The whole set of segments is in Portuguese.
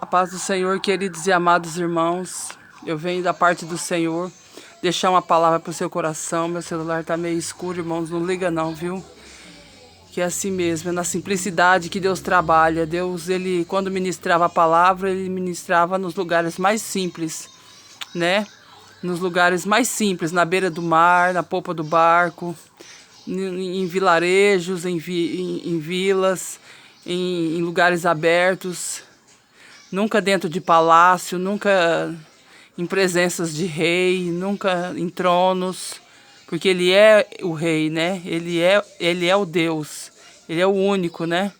A paz do Senhor, queridos e amados irmãos. Eu venho da parte do Senhor deixar uma palavra para o seu coração. Meu celular tá meio escuro, irmãos, não liga não, viu? Que é assim mesmo, é na simplicidade que Deus trabalha. Deus, ele, quando ministrava a palavra, ele ministrava nos lugares mais simples, né? Nos lugares mais simples, na beira do mar, na popa do barco, em vilarejos, em vilas, em lugares abertos. Nunca dentro de palácio, nunca em presenças de rei, nunca em tronos, porque ele é o rei, né? Ele é o Deus, ele é o único, né?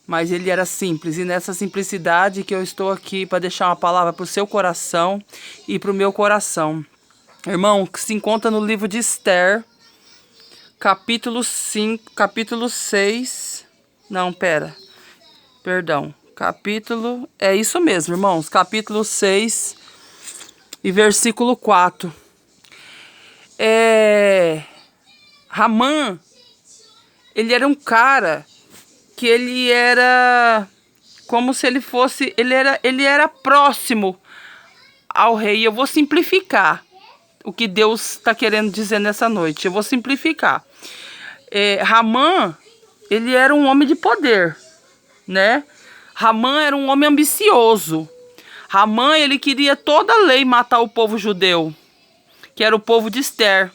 Mas ele era simples, e nessa simplicidade que eu estou aqui para deixar uma palavra para o seu coração e para o meu coração. Irmão, que se encontra no livro de Esther, capítulo 5, capítulo 6, capítulo, é isso mesmo, irmãos, capítulo 6 e versículo 4. Ramã, ele era um cara que ele era como se ele fosse, ele era próximo ao rei. Eu vou simplificar o que Deus está querendo dizer nessa noite, eu vou simplificar. Ramã, ele era um homem de poder, né? Ramã era um homem ambicioso. Ramã, ele queria toda a lei matar o povo judeu, que era o povo de Esther.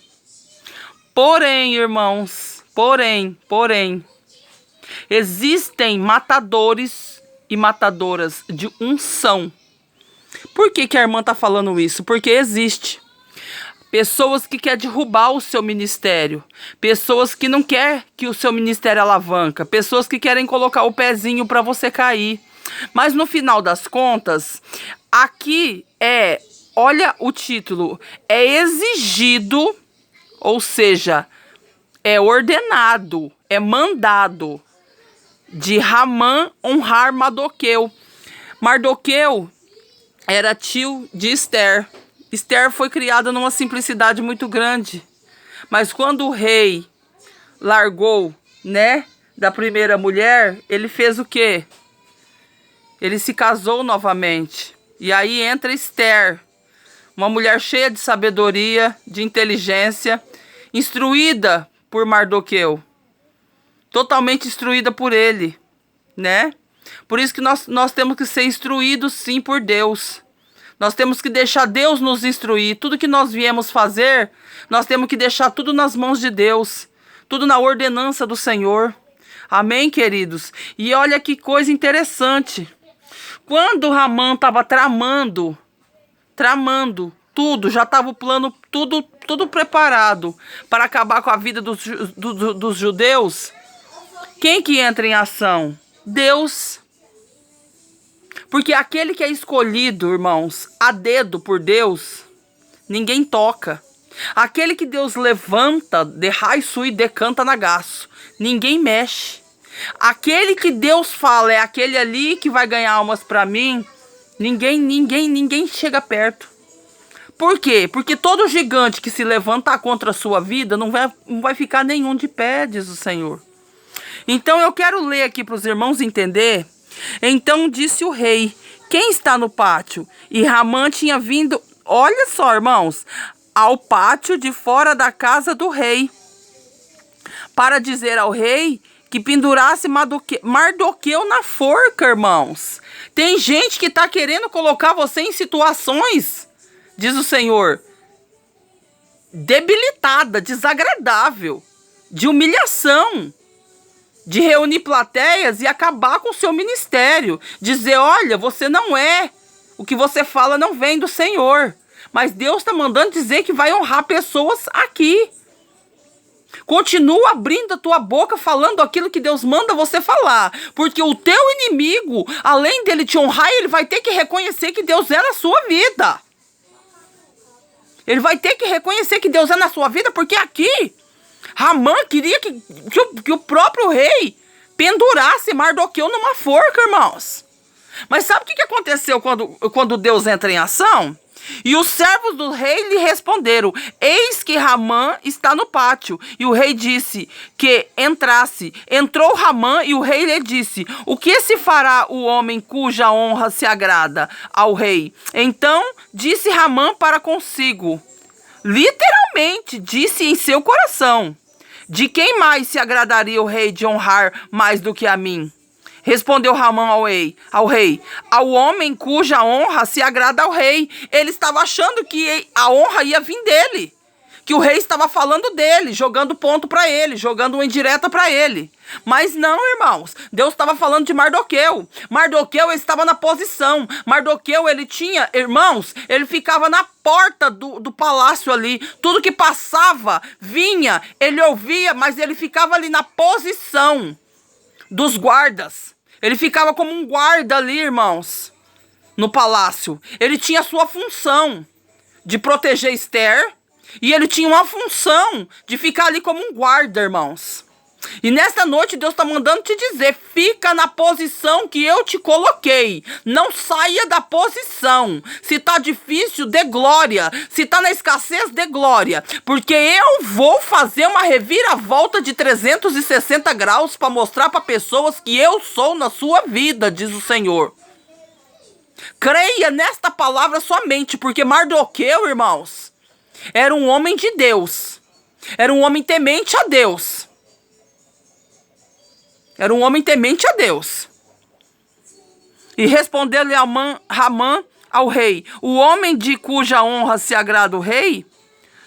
Porém, irmãos, porém, existem matadores e matadoras de unção. Por que a irmã está falando isso? Porque existe pessoas que querem derrubar o seu ministério, pessoas que não querem que o seu ministério alavanca, pessoas que querem colocar o pezinho para você cair. Mas no final das contas, aqui olha o título, é exigido, ou seja, é ordenado, é mandado de Ramã honrar Mardoqueu. Mardoqueu era tio de Esther. Esther foi criada numa simplicidade muito grande. Mas quando o rei largou, né, da primeira mulher, ele fez o quê? Ele se casou novamente. E aí entra Esther, uma mulher cheia de sabedoria, de inteligência, instruída por Mardoqueu. Totalmente instruída por ele, né? Por isso que nós temos que ser instruídos sim por Deus. Nós temos que deixar Deus nos instruir. Tudo que nós viemos fazer, nós temos que deixar tudo nas mãos de Deus. Tudo na ordenança do Senhor. Amém, queridos? E olha que coisa interessante. Quando Ramã estava tramando tudo, já estava o plano tudo preparado para acabar com a vida dos judeus, quem que entra em ação? Deus. Porque aquele que é escolhido, irmãos, a dedo por Deus, ninguém toca. Aquele que Deus levanta, de raiçu e decanta nagaço, ninguém mexe. Aquele que Deus fala, é aquele ali que vai ganhar almas para mim, ninguém chega perto. Por quê? Porque todo gigante que se levantar contra a sua vida, não vai ficar nenhum de pé, diz o Senhor. Então eu quero ler aqui para os irmãos entender. Então disse o rei, quem está no pátio? E Ramã tinha vindo, olha só, irmãos, ao pátio de fora da casa do rei, para dizer ao rei que pendurasse Mardoqueu na forca, irmãos. Tem gente que está querendo colocar você em situações, diz o Senhor, debilitada, desagradável, de humilhação, de reunir plateias e acabar com o seu ministério. Dizer, olha, você não é, o que você fala não vem do Senhor. Mas Deus está mandando dizer que vai honrar pessoas aqui. Continua abrindo a tua boca, falando aquilo que Deus manda você falar. Porque o teu inimigo, além dele te honrar, ele vai ter que reconhecer que Deus é na sua vida. Ele vai ter que reconhecer que Deus é na sua vida, porque aqui Ramã queria que o próprio rei pendurasse Mardoqueu numa forca, irmãos. Mas sabe o que aconteceu quando Deus entra em ação? E os servos do rei lhe responderam: eis que Ramã está no pátio. E o rei disse que entrasse. Entrou Ramã e o rei lhe disse: o que se fará o homem cuja honra se agrada ao rei? Então disse Ramã para consigo, literalmente disse em seu coração: de quem mais se agradaria o rei de honrar mais do que a mim? Respondeu Ramã ao rei, ao homem cuja honra se agrada ao rei. Ele estava achando que a honra ia vir dele, que o rei estava falando dele, jogando ponto para ele, jogando uma indireta para ele. Mas não, irmãos, Deus estava falando de Mardoqueu. Mardoqueu estava na posição. Mardoqueu, ele tinha, irmãos, ele ficava na porta do palácio ali. Tudo que passava, vinha, ele ouvia, mas ele ficava ali na posição dos guardas. Ele ficava como um guarda ali, irmãos, no palácio. Ele tinha a sua função de proteger Esther e ele tinha uma função de ficar ali como um guarda, irmãos. E nesta noite Deus está mandando te dizer: fica na posição que eu te coloquei. Não saia da posição. Se está difícil, dê glória. Se está na escassez, dê glória. Porque eu vou fazer uma reviravolta de 360 graus para mostrar para pessoas que eu sou na sua vida, diz o Senhor. Creia nesta palavra somente, porque Mardoqueu, irmãos, era um homem de Deus. Era um homem temente a Deus. Era um homem temente a Deus. E respondeu-lhe Ramã ao rei: o homem de cuja honra se agrada o rei,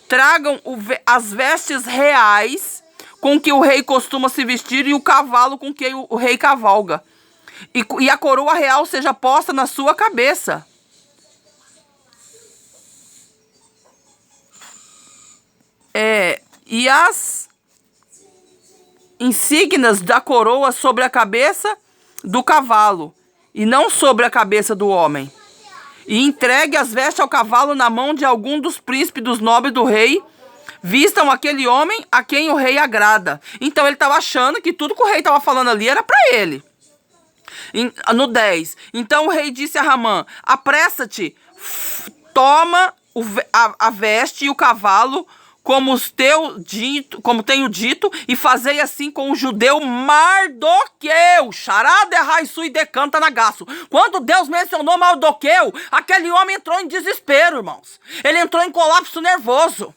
tragam as vestes reais com que o rei costuma se vestir e o cavalo com que o rei cavalga. E a coroa real seja posta na sua cabeça. E as insígnias da coroa sobre a cabeça do cavalo, e não sobre a cabeça do homem. E entregue as vestes ao cavalo na mão de algum dos príncipes dos nobres do rei. Vistam aquele homem a quem o rei agrada. Então ele estava achando que tudo que o rei estava falando ali era para ele. No 10. Então o rei disse a Ramã: apressa-te, toma a veste e o cavalo, como tenho dito, e fazei assim com o judeu Mardoqueu. Chará de raiçu e decanta nagaço. Quando Deus mencionou Mardoqueu, aquele homem entrou em desespero, irmãos. Ele entrou em colapso nervoso.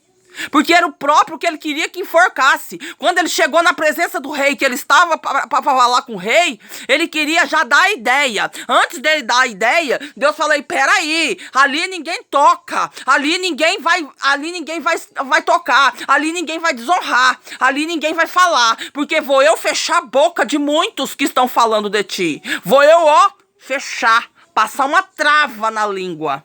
Porque era o próprio que ele queria que enforcasse. Quando ele chegou na presença do rei, que ele estava para falar com o rei, ele queria já dar a ideia. Antes dele dar a ideia, Deus falou: peraí, ali ninguém toca, ali ninguém vai tocar, ali ninguém vai desonrar, ali ninguém vai falar, porque vou eu fechar a boca de muitos que estão falando de ti. Vou eu, fechar, passar uma trava na língua.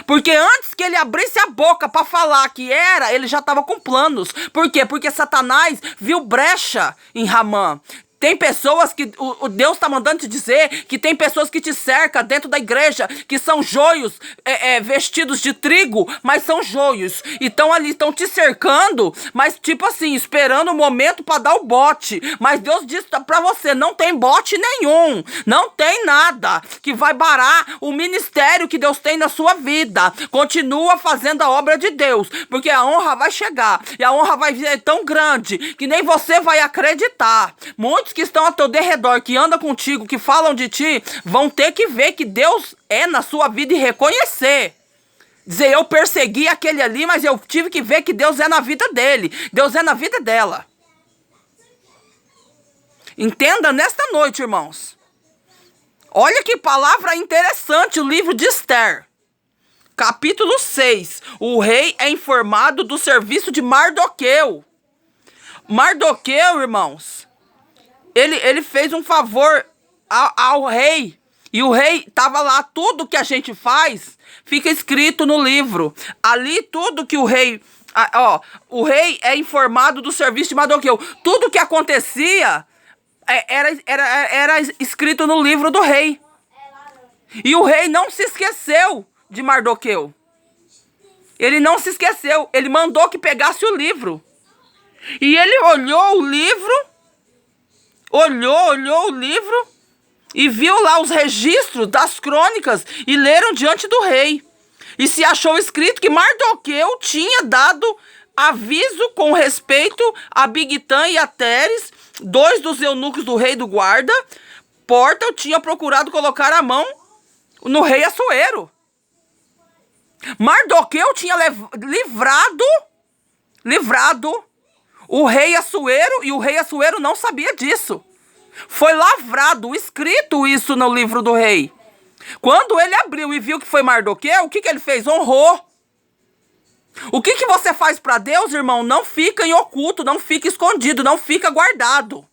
Porque antes que ele abrisse a boca para falar que era, ele já estava com planos. Por quê? Porque Satanás viu brecha em Ramã. Tem pessoas que o Deus está mandando te dizer que tem pessoas que te cercam dentro da igreja, que são joios vestidos de trigo, mas são joios. E estão ali, estão te cercando, mas tipo assim, esperando o momento para dar o bote. Mas Deus disse para você: não tem bote nenhum, não tem nada que vai parar o ministério que Deus tem na sua vida. Continua fazendo a obra de Deus, porque a honra vai chegar, e a honra vai ser tão grande que nem você vai acreditar. Muitos que estão ao teu derredor, que andam contigo, que falam de ti, vão ter que ver que Deus é na sua vida e reconhecer. Dizer: eu persegui aquele ali, mas eu tive que ver que Deus é na vida dele, Deus é na vida dela. Entenda nesta noite, irmãos. Olha que palavra interessante, o livro de Esther. Capítulo 6. O rei é informado do serviço de Mardoqueu. Mardoqueu, irmãos, ele fez um favor ao rei. E o rei estava lá. Tudo que a gente faz fica escrito no livro. Ali tudo que o rei... o rei é informado do serviço de Mardoqueu. Tudo que acontecia era escrito no livro do rei. E o rei não se esqueceu de Mardoqueu. Ele não se esqueceu. Ele mandou que pegasse o livro. E ele olhou o livro. Olhou o livro. e viu lá os registros das crônicas e leram diante do rei. E se achou escrito que Mardoqueu tinha dado aviso com respeito a Bigtã e a Teres, 2 dos eunucos do rei do guarda. Porta tinha procurado colocar a mão no rei Assuero. Mardoqueu tinha livrado o rei Assuero, e o rei Assuero não sabia disso. Foi lavrado, escrito isso no livro do rei. Quando ele abriu e viu que foi Mardoqueu, o que ele fez? Honrou. O que você faz para Deus, irmão? Não fica em oculto, não fica escondido, não fica guardado.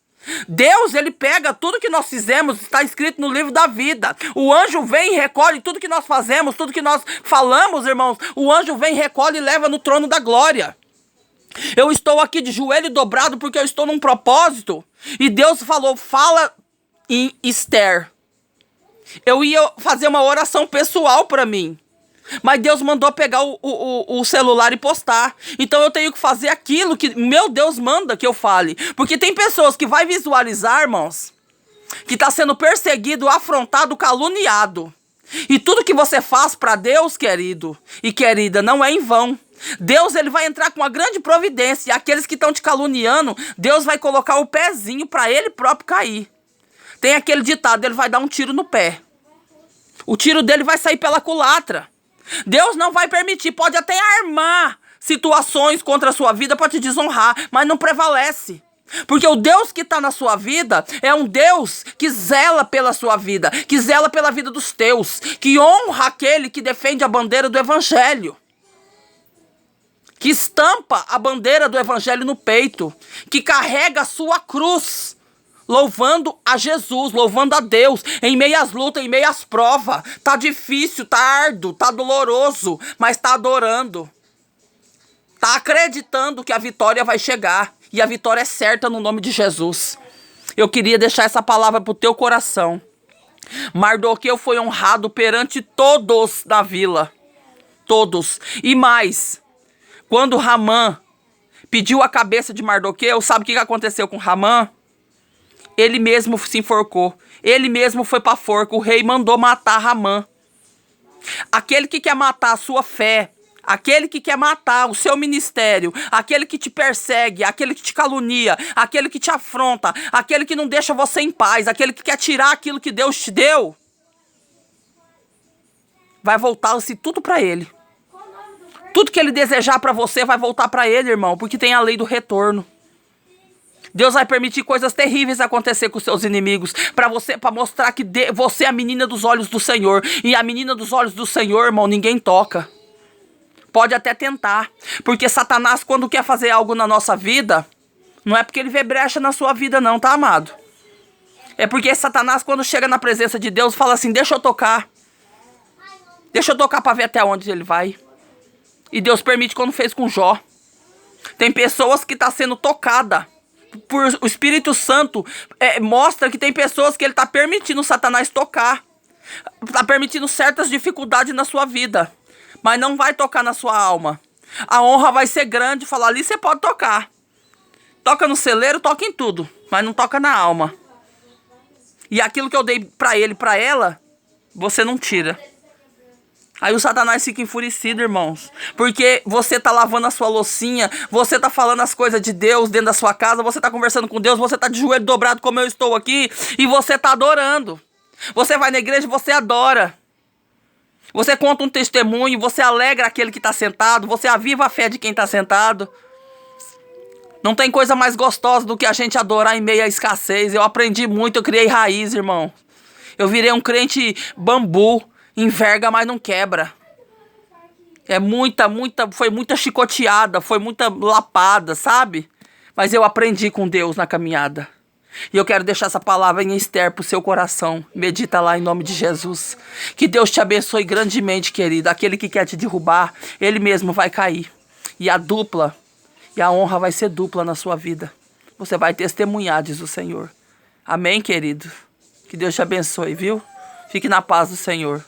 Deus, ele pega tudo que nós fizemos, está escrito no livro da vida. O anjo vem e recolhe tudo que nós fazemos, tudo que nós falamos, irmãos. O anjo vem, recolhe e leva no trono da glória. Eu estou aqui de joelho dobrado porque eu estou num propósito. E Deus falou, fala em Esther. Eu ia fazer uma oração pessoal para mim. Mas Deus mandou pegar o celular e postar. Então eu tenho que fazer aquilo que meu Deus manda que eu fale. Porque tem pessoas que vai visualizar, irmãos, que está sendo perseguido, afrontado, caluniado. E tudo que você faz para Deus, querido e querida, não é em vão. Deus, ele vai entrar com uma grande providência. E aqueles que estão te caluniando, Deus vai colocar o pezinho para ele próprio cair. Tem aquele ditado, ele vai dar um tiro no pé. O tiro dele vai sair pela culatra. Deus não vai permitir, pode até armar situações contra a sua vida para te desonrar, mas não prevalece. Porque o Deus que está na sua vida é um Deus que zela pela sua vida, que zela pela vida dos teus, que honra aquele que defende a bandeira do evangelho, que estampa a bandeira do evangelho no peito, que carrega a sua cruz, louvando a Jesus, louvando a Deus, em meio às lutas, em meio às provas. Tá difícil, tá árduo, tá doloroso, mas tá adorando. Tá acreditando que a vitória vai chegar. E a vitória é certa no nome de Jesus. Eu queria deixar essa palavra pro teu coração. Mardoqueu foi honrado perante todos da vila. Todos. E mais, quando Ramã pediu a cabeça de Mardoqueu, sabe o que aconteceu com Ramã? Ele mesmo se enforcou. Ele mesmo foi para a forca. O rei mandou matar Ramã. Aquele que quer matar a sua fé, aquele que quer matar o seu ministério, aquele que te persegue, aquele que te calunia, aquele que te afronta, aquele que não deixa você em paz, aquele que quer tirar aquilo que Deus te deu, vai voltar-se tudo para ele. Tudo que ele desejar para você vai voltar para ele, irmão, porque tem a lei do retorno. Deus vai permitir coisas terríveis acontecer com seus inimigos, para mostrar que você é a menina dos olhos do Senhor. E a menina dos olhos do Senhor, irmão, ninguém toca. Pode até tentar, porque Satanás, quando quer fazer algo na nossa vida, não é porque ele vê brecha na sua vida não, tá, amado? É porque Satanás, quando chega na presença de Deus, fala assim, deixa eu tocar. Deixa eu tocar para ver até onde ele vai. E Deus permite, quando fez com Jó. Tem pessoas que estão sendo tocadas por o Espírito Santo, mostra que tem pessoas que ele está permitindo Satanás tocar. Está permitindo certas dificuldades na sua vida. Mas não vai tocar na sua alma. A honra vai ser grande, falar ali você pode tocar. Toca no celeiro, toca em tudo, mas não toca na alma. E aquilo que eu dei para ele, para ela, você não tira. Aí o Satanás fica enfurecido, irmãos. Porque você tá lavando a sua loucinha, você tá falando as coisas de Deus dentro da sua casa, você tá conversando com Deus, você tá de joelho dobrado como eu estou aqui, e você tá adorando. Você vai na igreja e você adora. Você conta um testemunho, você alegra aquele que está sentado, você aviva a fé de quem está sentado. Não tem coisa mais gostosa do que a gente adorar em meio à escassez. Eu aprendi muito, eu criei raiz, irmão. Eu virei um crente bambu, enverga, mas não quebra. Foi muita chicoteada, foi muita lapada, sabe? Mas eu aprendi com Deus na caminhada. E eu quero deixar essa palavra em Esther pro seu coração. Medita lá em nome de Jesus. Que Deus te abençoe grandemente, querido. Aquele que quer te derrubar, ele mesmo vai cair. E a honra vai ser dupla na sua vida. Você vai testemunhar, diz o Senhor. Amém, querido? Que Deus te abençoe, viu? Fique na paz do Senhor.